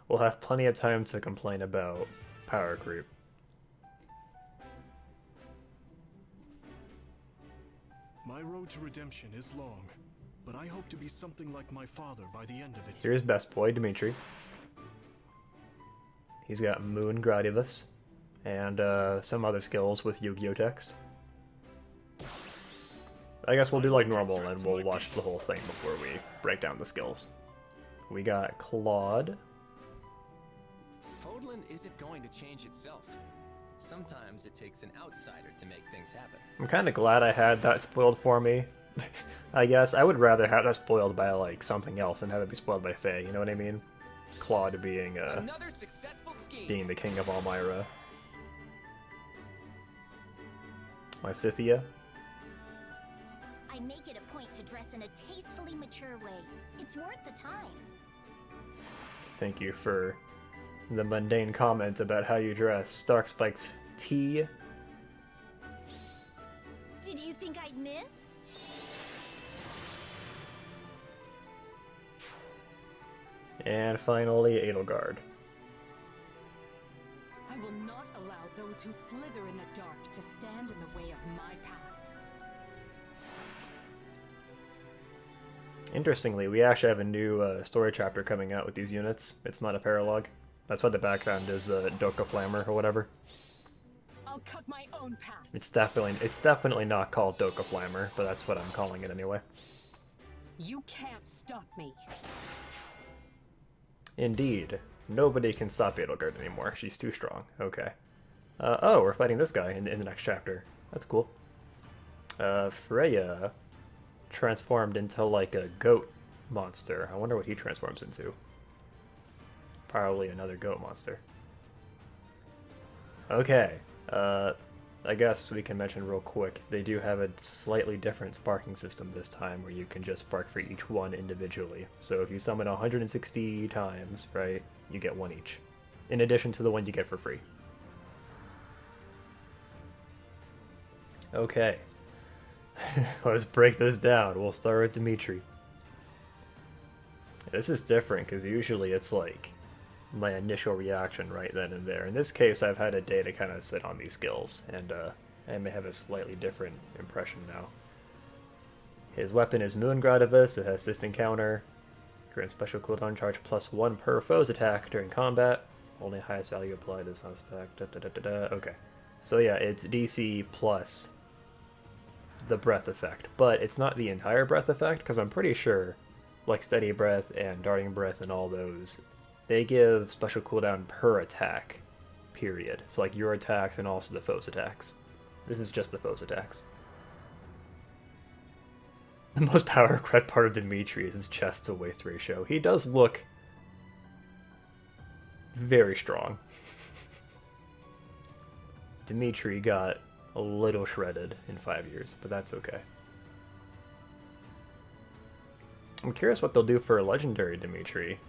We'll have plenty of time to complain about power creep. My road to redemption is long, but I hope to be something like my father by the end of it. Here's best boy, Dimitri. He's got Moon Gradivus, and some other skills with Yu-Gi-Oh! Text. I guess we'll do like normal and we'll watch the whole thing before we break down the skills. We got Claude. Fodlan isn't going to change itself. Sometimes it takes an outsider to make things happen. I'm kind of glad I had that spoiled for me. I guess I would rather have that spoiled by like something else than have it be spoiled by Feh, you know what I mean? Claude being Another successful scheme. being the king of Almyra. My Scythia. I make it a point to dress in a tastefully mature way. It's worth the time. Thank you for the mundane comment about how you dress. Darkspike's T. Did you think I'd miss? And finally, Edelgard. I will not allow those who slither in the dark to stand in the way of my path. Interestingly, we actually have a new story chapter coming out with these units. It's not a paralogue. That's why the background is Doka Flammer or whatever. I'll cut my own path. It's definitely not called Doka Flammer, but that's what I'm calling it anyway. You can't stop me. Indeed. Nobody can stop Edelgard anymore. She's too strong. Okay. Oh, we're fighting this guy in the next chapter. That's cool. Freya transformed into like a goat monster. I wonder what he transforms into. Probably another goat monster. Okay. I guess we can mention real quick, they do have a slightly different sparking system this time where you can just spark for each one individually. So if you summon 160 times, right, you get one each. In addition to the one you get for free. Okay. Let's break this down. We'll start with Dimitri. This is different because usually it's like my initial reaction right then and there. In this case, I've had a day to kind of sit on these skills, and I may have a slightly different impression now. His weapon is Moon Gradivus. It has distant counter. Grants special cooldown charge +1 per foe's attack during combat. Only highest value applied is on stack. Okay. So yeah, it's DC plus the breath effect, but it's not the entire breath effect, because I'm pretty sure like steady breath and darting breath and all those, they give special cooldown per attack, period. So like your attacks and also the foe's attacks. This is just the foe's attacks. The most power cred part of Dimitri is his chest to waist ratio. He does look very strong. Dimitri got a little shredded in 5 years, but that's okay. I'm curious what they'll do for a legendary Dimitri.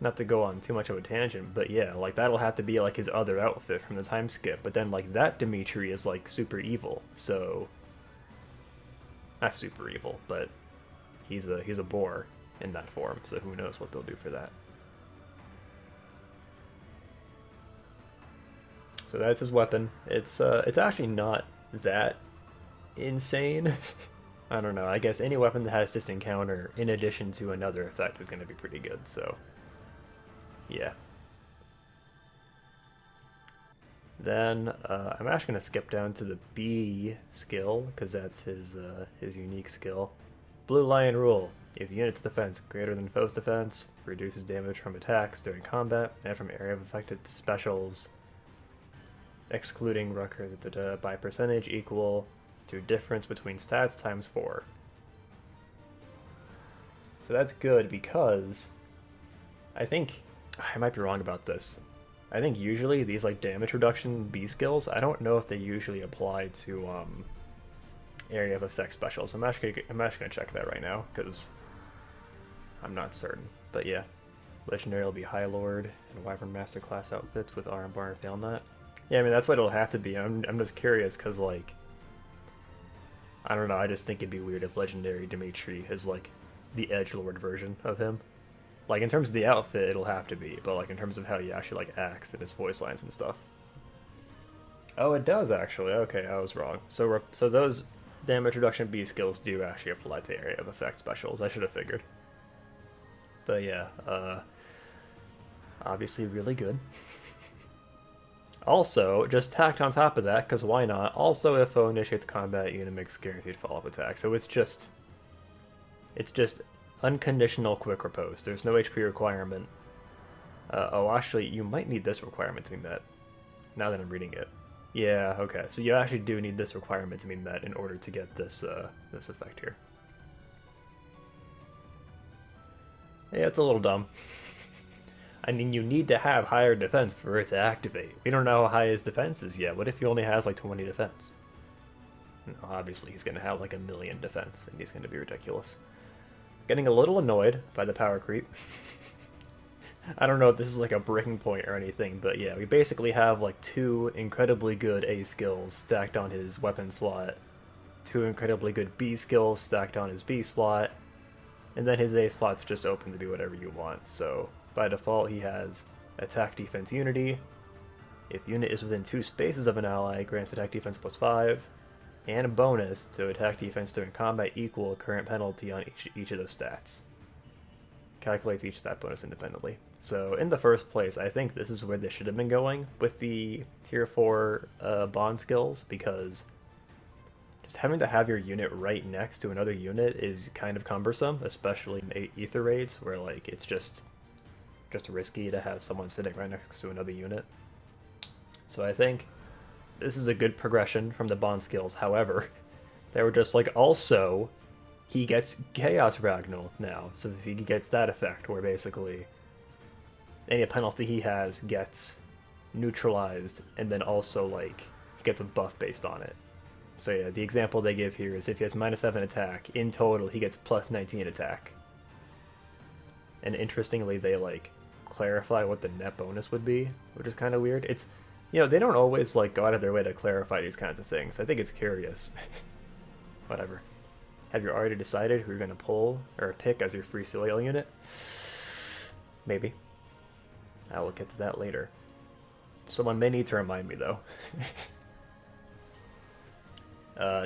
Not to go on too much of a tangent, but yeah, like that'll have to be like his other outfit from the time skip, but then like that Dimitri is like super evil, so not super evil, but he's a boar in that form, so who knows what they'll do for that. So that's his weapon. It's actually not that insane. I don't know, I guess any weapon that has distant counter in addition to another effect is going to be pretty good, so yeah. Then I'm actually going to skip down to the B skill, because that's his unique skill. Blue Lion Rule. If unit's defense greater than foe's defense, reduces damage from attacks during combat and from area of affected specials, excluding Rucker by percentage equal to difference between stats times 4. So that's good because I think I might be wrong about this. I think usually these like damage reduction B skills, I don't know if they usually apply to area of effect specials. I'm actually gonna check that right now because I'm not certain. But yeah, legendary will be High Lord and Wyvern Master class outfits with Arm Bar and Fail Knot. Yeah, I mean that's what it'll have to be. I'm just curious because like I don't know. I just think it'd be weird if legendary Dimitri is like the edgelord version of him. Like, in terms of the outfit, it'll have to be, but, like, in terms of how he actually, like, acts and his voice lines and stuff. Oh, it does, actually. Okay, I was wrong. So those damage reduction B skills do actually apply to area of effect specials. I should have figured. But yeah, obviously really good. Also, just tacked on top of that, because why not? Also, if foe initiates combat, unit makes guaranteed follow-up attack. So it's just unconditional quick riposte. There's no HP requirement. Oh, actually, you might need this requirement to be met. Now that I'm reading it. Yeah, okay. So you actually do need this requirement to be met in order to get this this effect here. Yeah, it's a little dumb. I mean, you need to have higher defense for it to activate. We don't know how high his defense is yet. What if he only has like 20 defense? No, obviously, he's going to have like 1,000,000 defense, and he's going to be ridiculous. Getting a little annoyed by the power creep. I don't know if this is like a breaking point or anything, but yeah, we basically have like 2 incredibly good A skills stacked on his weapon slot, 2 incredibly good B skills stacked on his B slot, and then his A slot's just open to do whatever you want. So by default, he has attack defense unity. If unit is within 2 spaces of an ally, grants attack defense +5, and a bonus to attack defense during combat equal current penalty on each of those stats. Calculates each stat bonus independently. So in the first place, I think this is where they should have been going with the tier 4 bond skills, because just having to have your unit right next to another unit is kind of cumbersome, especially in ether raids where like it's just risky to have someone sitting right next to another unit. So I think this is a good progression from the bond skills. However, they were just like, also he gets Chaos Ragnal now, so if he gets that effect where basically any penalty he has gets neutralized, and then also like he gets a buff based on it. So yeah, the example they give here is if he has -7 attack, in total he gets +19 attack. And interestingly, they like clarify what the net bonus would be, which is kind of weird. It's, you know, they don't always like go out of their way to clarify these kinds of things. I think it's curious. Whatever. Have you already decided who you're going to pull or pick as your free Celial unit? Maybe. I will get to that later. Someone may need to remind me, though.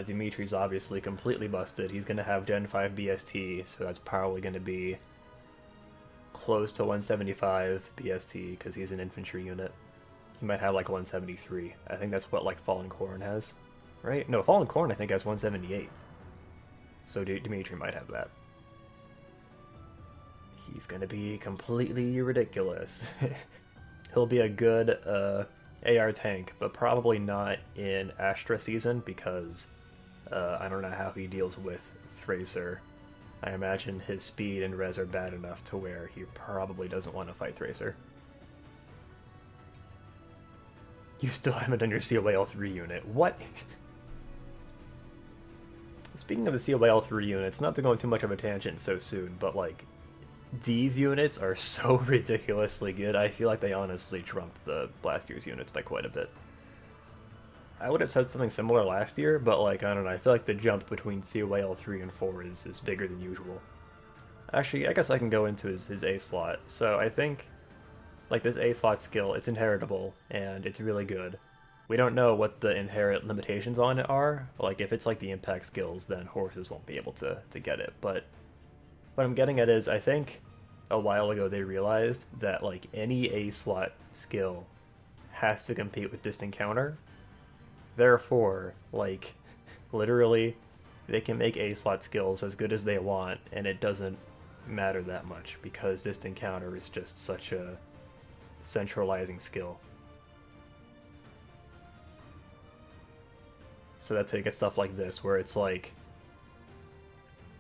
Dimitri's obviously completely busted. He's going to have Gen 5 BST, so that's probably going to be close to 175 BST, because he's an infantry unit. He might have like 173. I think that's what like Fallen Corn has, right? No, Fallen Corn I think has 178. So Dimitri might have that. He's gonna be completely ridiculous. He'll be a good AR tank, but probably not in Astra season, because I don't know how he deals with Thracer. I imagine his speed and res are bad enough to where he probably doesn't want to fight Thracer. You still haven't done your COAL3 unit. What? Speaking of the COAL3 units, not to go on too much of a tangent so soon, but like, these units are so ridiculously good. I feel like they honestly trumped the last year's units by quite a bit. I would have said something similar last year, but like, I don't know, I feel like the jump between COAL 3 and 4 is bigger than usual. Actually, I guess I can go into his A slot. So I think, like, this A slot skill, it's inheritable, and it's really good. We don't know what the inherent limitations on it are. Like, if it's like the impact skills, then horses won't be able to get it. But what I'm getting at is, I think a while ago they realized that like any A slot skill has to compete with distant counter. Therefore, like, literally, they can make A slot skills as good as they want, and it doesn't matter that much, because distant counter is just such a centralizing skill. So that's how you get stuff like this, where it's like,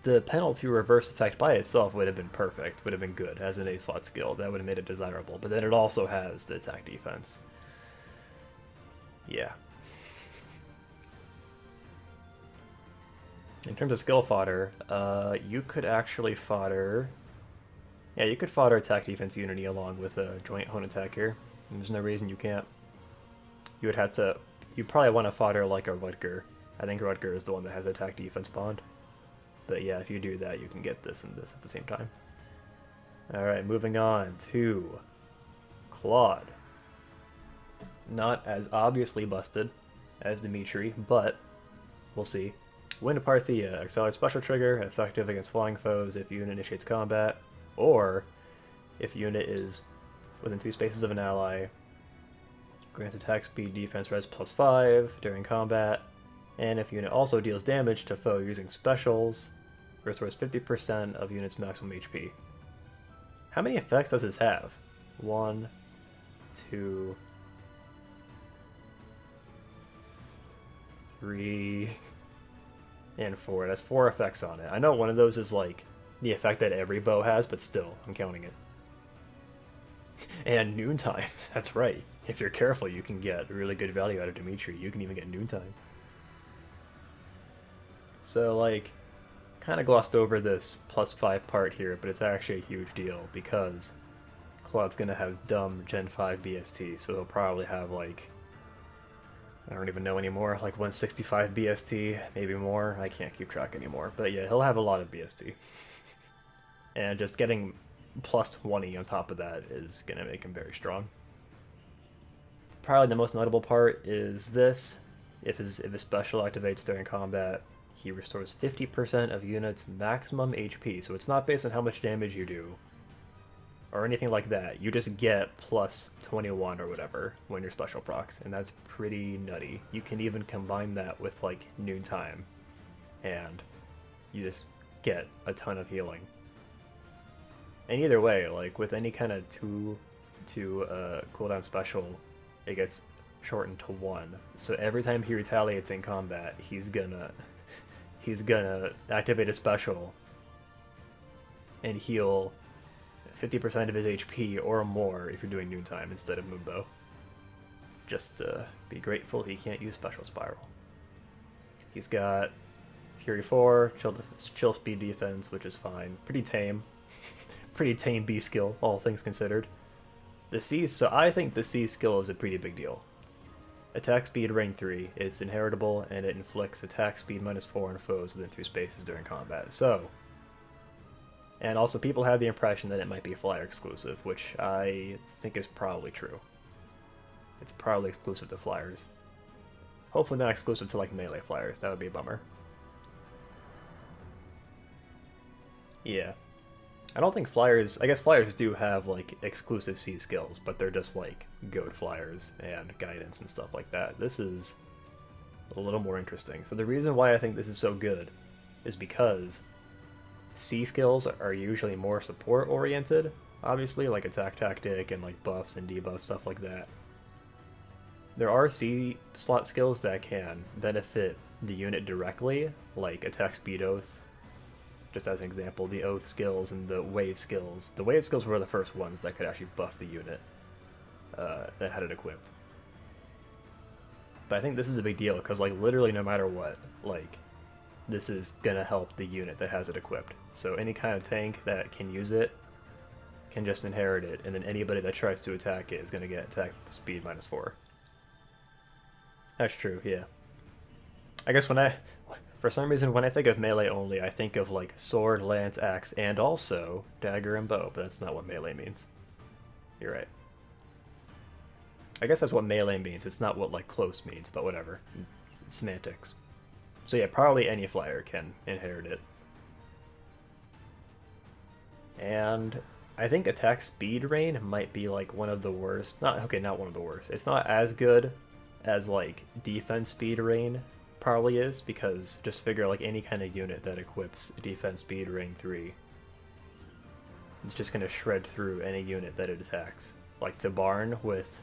the penalty reverse effect by itself would have been perfect, would have been good as an A slot skill. That would have made it desirable, but then it also has the attack defense. Yeah. In terms of skill fodder, you could actually fodder... Yeah, you could fodder attack defense unity along with a joint hone attack here. There's no reason you can't. You would have to... You'd probably want to fodder like a Rutger. I think Rutger is the one that has attack defense bond. But yeah, if you do that, you can get this and this at the same time. Alright, moving on to Claude. Not as obviously busted as Dimitri, but we'll see. Wind of Parthia, accelerated special trigger, effective against flying foes if unit initiates combat, or if unit is within 2 spaces of an ally, grants attack speed, defense res +5 during combat, and if unit also deals damage to foe using specials, restores 50% of unit's maximum HP. How many effects does this have? 1, 2, 3, and 4. That's 4 effects on it. I know one of those is like the effect that every bow has, but still, I'm counting it. And noontime, that's right. If you're careful, you can get really good value out of Dimitri. You can even get noontime. So, like, kind of glossed over this +5 part here, but it's actually a huge deal because Claude's gonna have dumb Gen 5 BST, so he'll probably have, like, I don't even know anymore, like 165 BST, maybe more. I can't keep track anymore. But yeah, he'll have a lot of BST. And just getting +20 on top of that is going to make him very strong. Probably the most notable part is this. If his special activates during combat, he restores 50% of units' maximum HP. So it's not based on how much damage you do or anything like that. You just get +21 or whatever when you're special procs, and that's pretty nutty. You can even combine that with like noontime, and you just get a ton of healing. And either way, like with any kind of 2 cooldown special, it gets shortened to 1. So every time he retaliates in combat, he's gonna activate a special and heal 50% of his HP or more if you're doing noontime instead of Moonbow. Just be grateful he can't use Special Spiral. He's got Fury 4, chill speed defense, which is fine. Pretty tame. Pretty tame B skill, all things considered. The C, so I think the C skill is a pretty big deal. Attack speed rank 3, it's inheritable, and it inflicts attack speed -4 on foes within 2 spaces during combat. So, and also people have the impression that it might be flyer exclusive, which I think is probably true. It's probably exclusive to flyers. Hopefully not exclusive to like melee flyers, that would be a bummer. Yeah. I don't think flyers, I guess flyers do have like exclusive C skills, but they're just like goat flyers and guidance and stuff like that. This is a little more interesting. So the reason why I think this is so good is because C skills are usually more support oriented, obviously, like attack tactic and like buffs and debuffs, stuff like that. There are C slot skills that can benefit the unit directly, like attack speed oath. Just as an example, the oath skills and the wave skills. The wave skills were the first ones that could actually buff the unit that had it equipped. But I think this is a big deal because, like, literally no matter what, like, this is gonna help the unit that has it equipped. So any kind of tank that can use it can just inherit it, and then anybody that tries to attack it is gonna get attack speed -4. That's true, yeah. I guess for some reason, when I think of melee only, I think of like sword, lance, axe, and also dagger and bow, but that's not what melee means. You're right. I guess that's what melee means. It's not what like close means, but whatever. Semantics. So yeah, probably any flyer can inherit it. And I think attack speed rain might be like one of the worst. Not one of the worst. It's not as good as like defense speed rain probably is, because just figure like any kind of unit that equips defense speed rain 3, it's just going to shred through any unit that it attacks. Like to Barn with,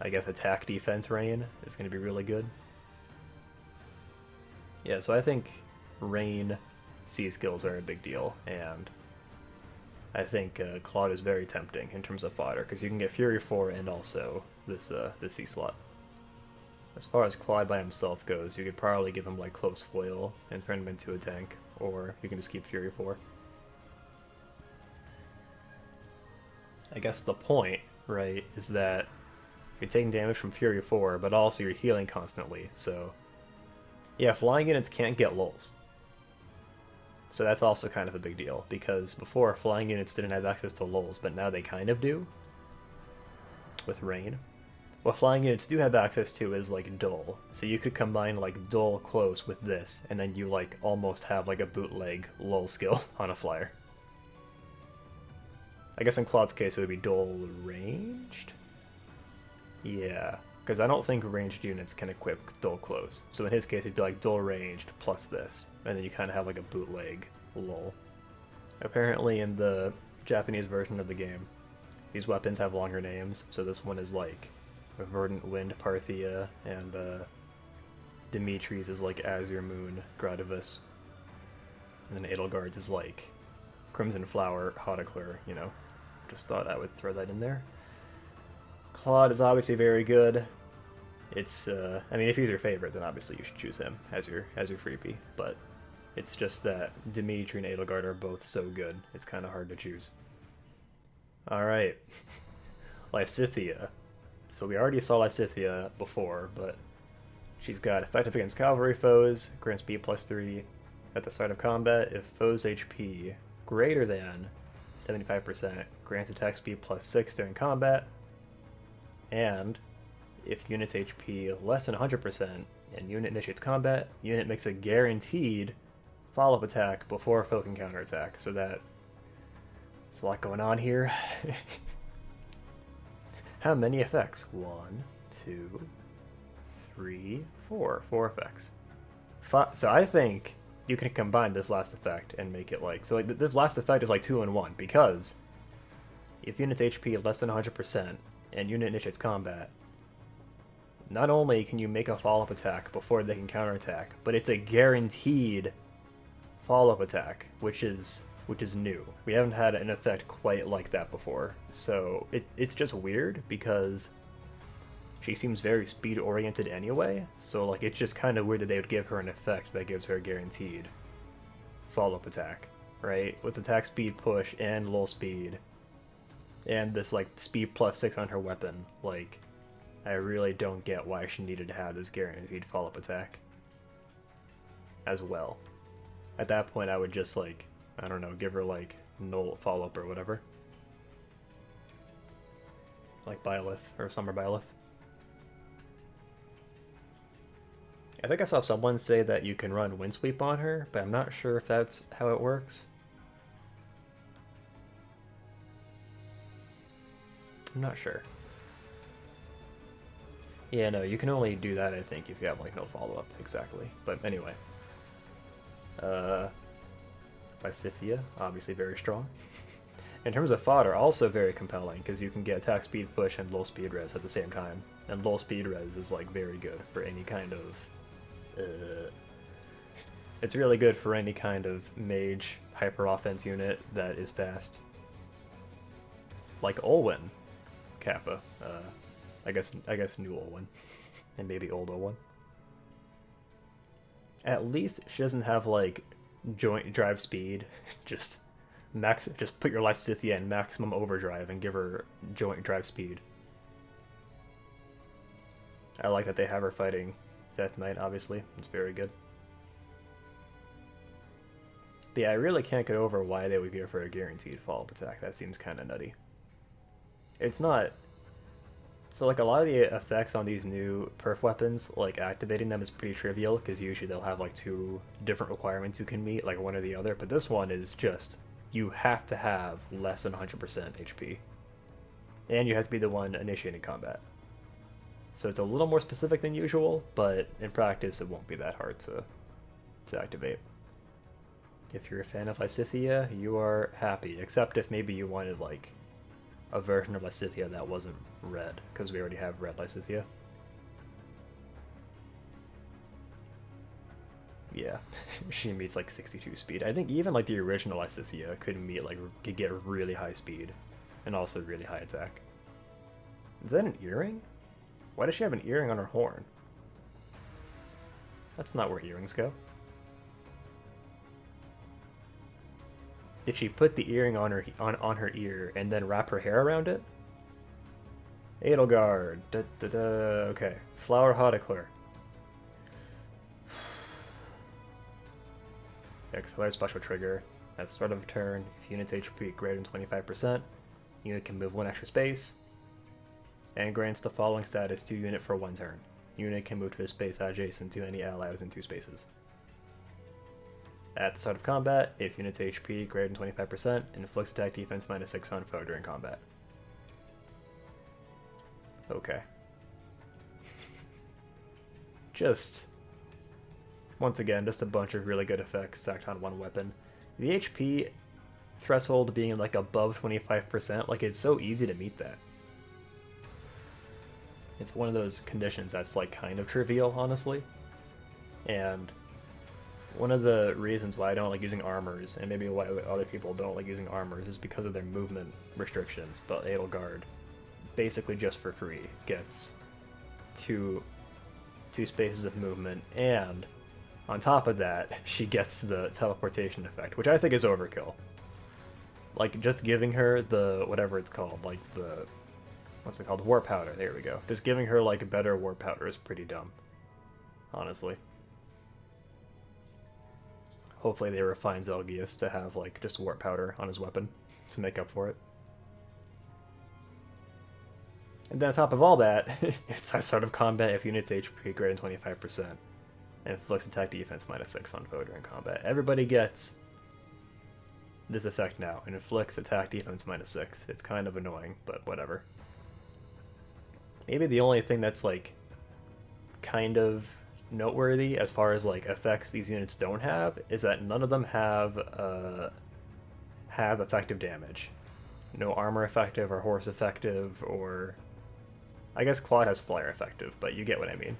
I guess, attack defense rain is going to be really good. Yeah, so I think rain C skills are a big deal, and I think Claude is very tempting in terms of fodder, because you can get Fury 4 and also this C slot. As far as Claude by himself goes, you could probably give him like close foil and turn him into a tank, or you can just keep Fury 4. I guess the point, right, is that you're taking damage from Fury 4, but also you're healing constantly, so yeah, flying units can't get lulls. So that's also kind of a big deal, because before, flying units didn't have access to lulls, but now they kind of do, with rain. What flying units do have access to is, like, dull. So you could combine, like, dull close with this, and then you, like, almost have, like, a bootleg lull skill on a flyer. I guess in Claude's case it would be dull ranged? Yeah, because I don't think ranged units can equip dull close. So in his case it'd be like dull ranged plus this, and then you kind of have like a bootleg lull. Apparently in the Japanese version of the game, these weapons have longer names, so this one is like Verdant Wind Parthia, and Dimitri's is like Azure Moon Gradivis, and then Edelgard's is like Crimson Flower Haudicler, you know. Just thought I would throw that in there. Claude is obviously very good. It's, I mean, if he's your favorite, then obviously you should choose him as your freebie, but it's just that Dimitri and Edelgard are both so good, it's kind of hard to choose. Alright. Lysithea. So we already saw Lysithea before, but she's got effective against cavalry foes, grants speed +3 at the start of combat if foes' HP greater than 75%, grants attack speed +6 during combat, and if unit's HP less than 100% and unit initiates combat, unit makes a guaranteed follow-up attack before a foe can counterattack. So that's a lot going on here. How many effects? 1, 2, 3, 4. 4 effects. So I think you can combine this last effect and make it like... So like this last effect is like 2 in 1, because if unit's HP less than 100% and unit initiates combat, not only can you make a follow-up attack before they can counterattack, but it's a guaranteed follow-up attack, which is new. We haven't had an effect quite like that before. So it's just weird because she seems very speed-oriented anyway, so like it's just kind of weird that they would give her an effect that gives her a guaranteed follow-up attack, right? With attack speed push and lull speed, and this like speed +6 on her weapon, like I really don't get why she needed to have this guaranteed follow-up attack as well. At that point I would just like, I don't know, give her like null follow-up or whatever. Like Byleth or Summer Byleth. I think I saw someone say that you can run Windsweep on her, but I'm not sure if that's how it works. I'm not sure. Yeah, no, you can only do that, I think, if you have, like, no follow-up, exactly. But anyway. Lysithea, obviously very strong. In terms of fodder, also very compelling, because you can get attack speed push and low speed res at the same time. And low speed res is, like, very good for any kind of... It's really good for any kind of mage hyper-offense unit that is fast. Like Olwen Kappa. I guess new Olwen. And maybe old Olwen. At least she doesn't have like joint drive speed. Just put your Lysithea in maximum overdrive and give her joint drive speed. I like that they have her fighting Death Knight, obviously. It's very good. But yeah, I really can't get over why they would give her a guaranteed follow-up attack. That seems kind of nutty. It's not... So like a lot of the effects on these new perf weapons, like activating them is pretty trivial, because usually they'll have like 2 different requirements you can meet, like one or the other, but this one is just, you have to have less than 100% HP. And you have to be the one initiating combat. So it's a little more specific than usual, but in practice it won't be that hard to activate. If you're a fan of Lysithea, you are happy, except if maybe you wanted like a version of Lysithea that wasn't red, because we already have red Lysithea. Yeah, she meets like 62 speed. I think even like the original Lysithea could get really high speed, and also really high attack. Is that an earring? Why does she have an earring on her horn? That's not where earrings go. Did she put the earring on her ear and then wrap her hair around it? Edelgard. Okay. Flower Haudicler. Accelerate special trigger. At start of turn, if unit's HP greater than 25%, unit can move 1 extra space, and grants the following status to unit for 1 turn. Unit can move to a space adjacent to any ally within 2 spaces. At the start of combat, if unit's HP greater than 25%, inflicts attack defense -6 on foe during combat. Okay. Just, once again, just a bunch of really good effects stacked on one weapon. The HP threshold being like above 25%, like it's so easy to meet that. It's one of those conditions that's like kind of trivial, honestly. And one of the reasons why I don't like using armors, and maybe why other people don't like using armors, is because of their movement restrictions. But Edelgard, basically just for free, gets two spaces of movement, and on top of that, she gets the teleportation effect, which I think is overkill. Like, just giving her the, whatever it's called, like the, what's it called, War Powder, there we go. Just giving her, like, better War Powder is pretty dumb, honestly. Hopefully they refine Zelgius to have, like, just War Powder on his weapon to make up for it. And then on top of all that, it's at start of combat if unit's HP greater than 25%, and inflicts attack defense -6 on foe during combat. Everybody gets this effect now, and inflicts attack defense -6. It's kind of annoying, but whatever. Maybe the only thing that's like kind of noteworthy as far as like effects these units don't have is that none of them have effective damage. No armor effective or horse effective, or I guess Claude has flare effective, but you get what I mean.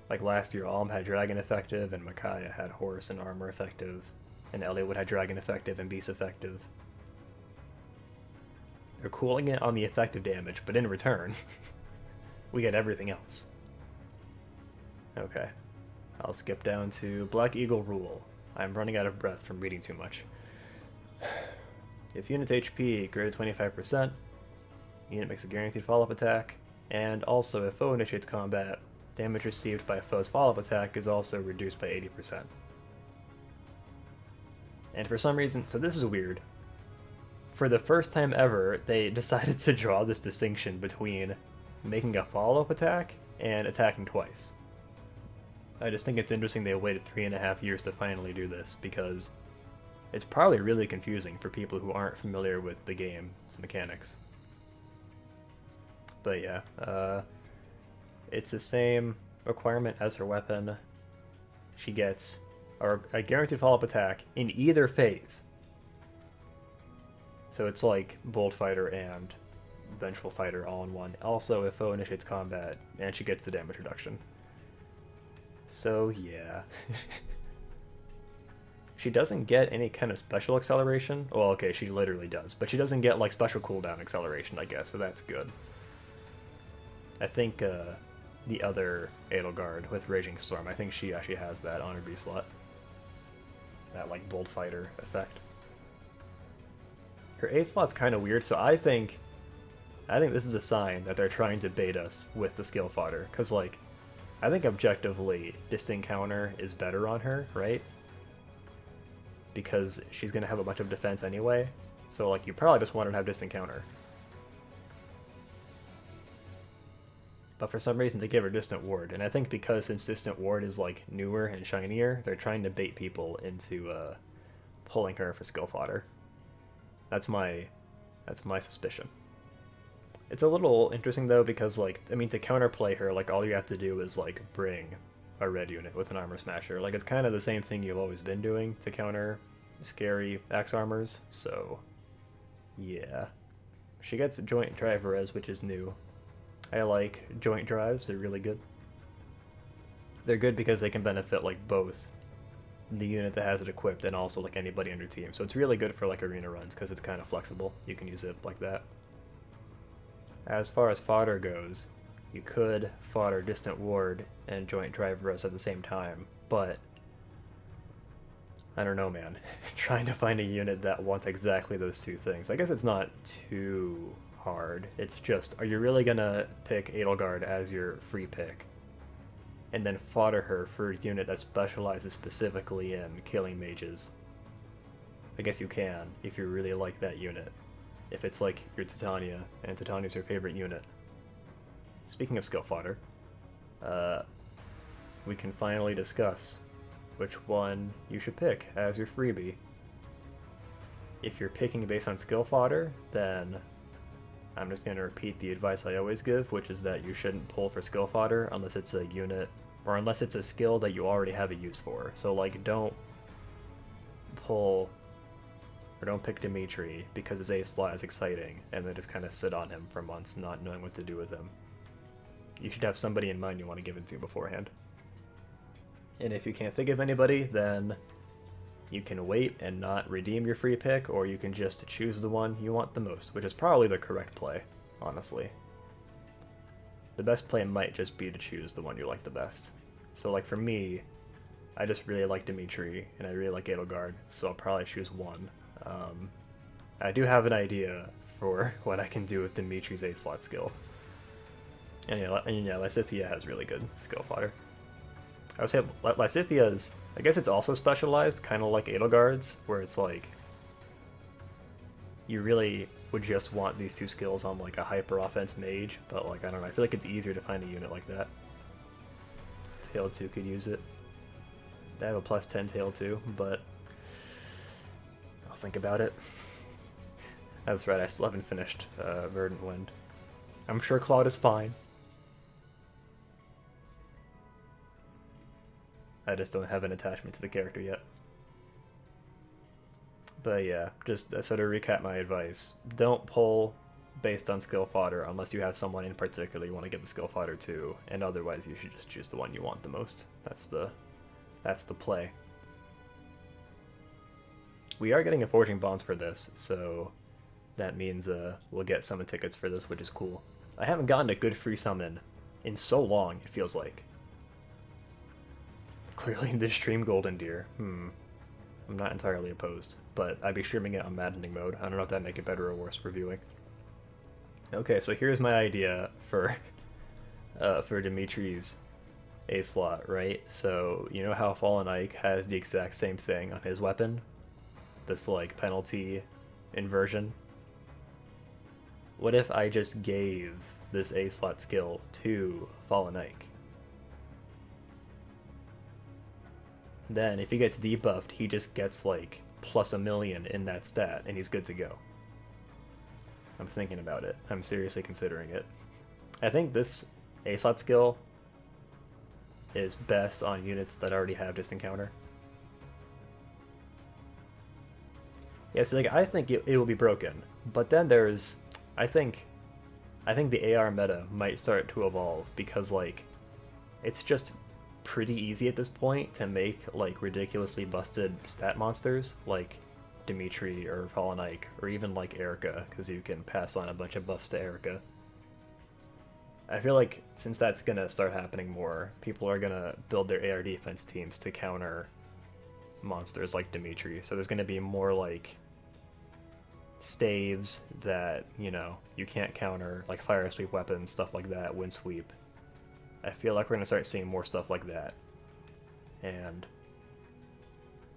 Like last year, Alm had dragon effective, and Micaiah had horse and armor effective, and Elliot had dragon effective and beast effective. They're cooling it on the effective damage, but in return, we get everything else. Okay, I'll skip down to Black Eagle Rule. I'm running out of breath from reading too much. If unit's HP greater than 25%, unit makes a guaranteed follow-up attack, and also if foe initiates combat, damage received by a foe's follow-up attack is also reduced by 80%. And for some reason, so this is weird. For the first time ever, they decided to draw this distinction between making a follow-up attack and attacking twice. I just think it's interesting they waited 3.5 years to finally do this, because it's probably really confusing for people who aren't familiar with the game's mechanics. But yeah, it's the same requirement as her weapon. She gets a guaranteed follow-up attack in either phase. So it's like Bold Fighter and Vengeful Fighter all in one. Also, if foe initiates combat, and she gets the damage reduction. So yeah. She doesn't get any kind of special acceleration. Well, okay, she literally does. But she doesn't get like special cooldown acceleration, I guess, so that's good. I think the other Edelgard with Raging Storm, I think she actually has that on her B slot. That like Bold Fighter effect. Her A slot's kind of weird, so I think this is a sign that they're trying to bait us with the skill fodder, because like I think objectively Distant Counter is better on her, right? Because she's gonna have a bunch of defense anyway, so like you probably just want her to have Distant Counter. But for some reason they give her Distant Ward, and I think because since Distant Ward is like newer and shinier, they're trying to bait people into pulling her for skill fodder. That's my suspicion. It's a little interesting though, because like, I mean, to counterplay her, like all you have to do is like bring a red unit with an armor smasher. Like it's kind of the same thing you've always been doing to counter scary axe armors, so yeah. She gets Joint Drive Res, which is new. I like joint drives, they're really good. They're good because they can benefit like both the unit that has it equipped and also like anybody on your team. So it's really good for like arena runs because it's kind of flexible. You can use it like that. As far as fodder goes, you could fodder Distant Ward and Joint Drive Res at the same time, but I don't know, man. Trying to find a unit that wants exactly those two things. I guess it's not too hard. It's just, are you really gonna pick Edelgard as your free pick and then fodder her for a unit that specializes specifically in killing mages. I guess you can, if you really like that unit. If it's like your Titania, and Titania's your favorite unit. Speaking of skill fodder, we can finally discuss which one you should pick as your freebie. If you're picking based on skill fodder, then I'm just going to repeat the advice I always give, which is that you shouldn't pull for skill fodder unless it's a unit, or unless it's a skill that you already have a use for. So like, don't pull, or don't pick Dimitri because his A slot is exciting, and then just kind of sit on him for months not knowing what to do with him. You should have somebody in mind you want to give it to beforehand. And if you can't think of anybody, then you can wait and not redeem your free pick, or you can just choose the one you want the most, which is probably the correct play, honestly. The best play might just be to choose the one you like the best. So like for me, I just really like Dimitri, and I really like Edelgard, so I'll probably choose one. I do have an idea for what I can do with Dimitri's A-slot skill. And yeah, Lysithea has really good skill fodder. I would say Lysithea's, I guess it's also specialized, kind of like Edelgard's, where it's like, you really would just want these two skills on like a hyper offense mage, but like, I don't know, I feel like it's easier to find a unit like that. Tail 2 could use it. They have a plus 10 Tail 2, but I'll think about it. That's right, I still haven't finished Verdant Wind. I'm sure Claude is fine. I just don't have an attachment to the character yet. But yeah, just so to recap my advice, don't pull based on skill fodder unless you have someone in particular you want to give the skill fodder to, and otherwise you should just choose the one you want the most. That's the play. We are getting a Forging Bonds for this, so that means we'll get summon tickets for this, which is cool. I haven't gotten a good free summon in so long, it feels like. Clearly the stream Golden Deer. I'm not entirely opposed, but I'd be streaming it on maddening mode. I don't know if that'd make it better or worse for viewing. Okay, so here's my idea for Dimitri's A slot, right? So you know how Fallen Ike has the exact same thing on his weapon? This like penalty inversion? What if I just gave this A slot skill to Fallen Ike? Then if he gets debuffed, he just gets like plus 1,000,000 in that stat, and he's good to go. I'm thinking about it. I'm seriously considering it. I think this A-slot skill is best on units that already have Distant Counter. Yeah, so like, I think it will be broken, but then there's, I think the AR meta might start to evolve, because like, it's just pretty easy at this point to make like ridiculously busted stat monsters like Dimitri or Fallen Ike, or even like Erica, because you can pass on a bunch of buffs to Erica. I feel like since that's gonna start happening more, people are gonna build their AR defense teams to counter monsters like Dimitri, so there's gonna be more like staves that, you know, you can't counter, like fire sweep weapons, stuff like that, wind sweep. I feel like we're going to start seeing more stuff like that. And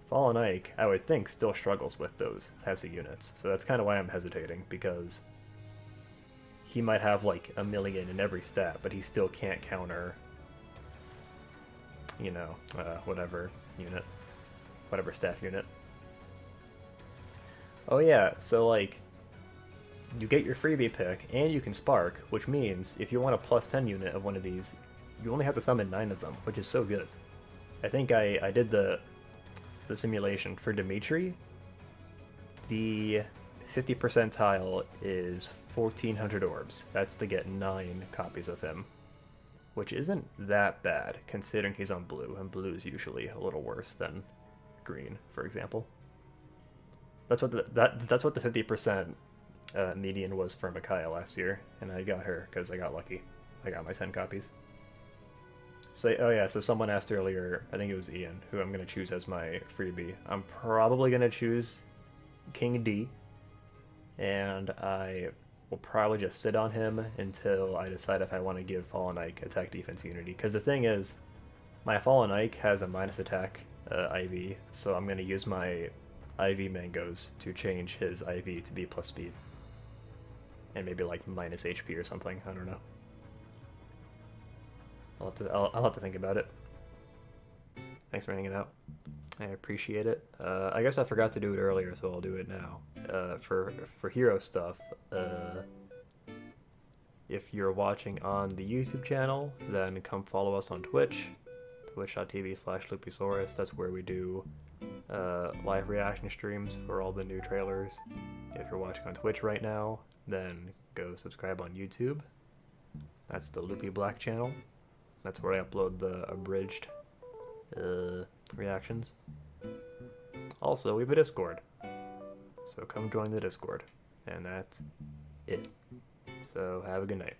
Fallen Ike, I would think, still struggles with those types of units. So that's kind of why I'm hesitating, because he might have like 1,000,000 in every stat, but he still can't counter, you know, whatever unit, whatever staff unit. Oh yeah, so like, you get your freebie pick, and you can spark, which means if you want a plus 10 unit of one of these, you only have to summon 9 of them, which is so good. I think I did the simulation for Dimitri. The 50 percentile is 1,400 orbs. That's to get 9 copies of him, which isn't that bad, considering he's on blue, and blue is usually a little worse than green, for example. That's what the 50% median was for Micaiah last year, and I got her because I got lucky. I got my 10 copies. So, oh yeah, so someone asked earlier, I think it was Ian, who I'm going to choose as my freebie. I'm probably going to choose King D, and I will probably just sit on him until I decide if I want to give Fallen Ike attack defense unity. Because the thing is, My Fallen Ike has a minus attack IV, so I'm gonna use my IV mangoes to change his IV to be plus speed. And maybe like minus HP or something, I don't know. I'll have to think about it. Thanks for hanging out. I appreciate it. I guess I forgot to do it earlier, so I'll do it now. For hero stuff, if you're watching on the YouTube channel, then come follow us on Twitch, twitch.tv/Lupisaurus. That's where we do live reaction streams for all the new trailers. If you're watching on Twitch right now, then go subscribe on YouTube. That's the Loopy Black channel. That's where I upload the abridged reactions. Also, we have a Discord, so come join the Discord. And that's it. So have a good night.